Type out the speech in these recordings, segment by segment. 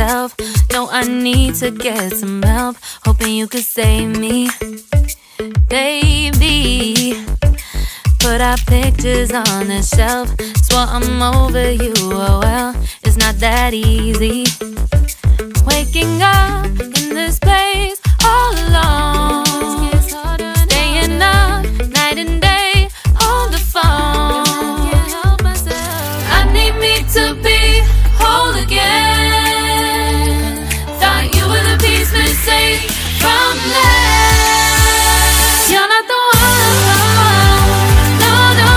myself. No, I need to get some help. Hoping you could save me, baby. Put our pictures on the shelf. Swore I'm over you, oh well, it's not that easy. Waking up in this place all alone, staying up night and day on the phone. I need me to be whole again. Thought you were the piece missing from left. You're not the one, no, no.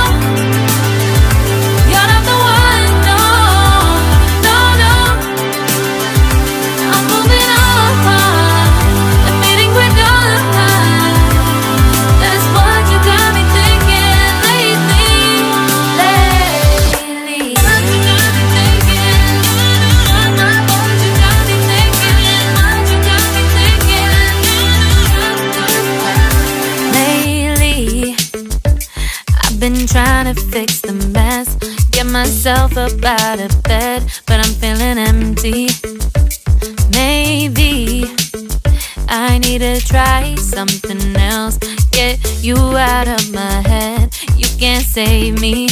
You're not the one, no, no, no. I'm moving on, admitting we're done. That's what you got me thinking lately. What you got me thinking. What you got me thinking. What you got me thinking. Lately, I've been trying to fix the mess, get myself up out of bed, but I'm feeling empty. Maybe I need to try something else, get you out of my head. You can't save me.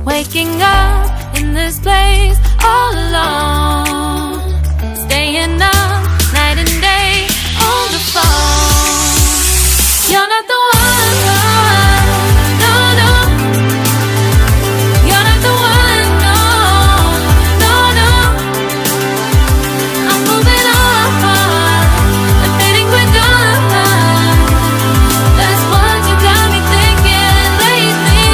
Waking up in this place all alone, staying up night and day on the phone. You're not the one, no, no. You're not the one, no, no, no. I'm moving on, admitting we're done. That's what you got me thinking lately.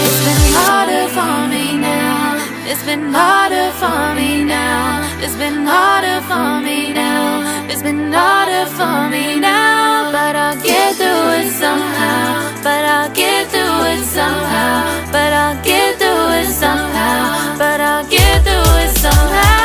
It's been harder for me now. It's been harder for me now. It's been harder for me now. It's been harder for me now. But I'll get through it somehow. But I'll get through it somehow. But I'll get through it somehow. But I'll get through it somehow.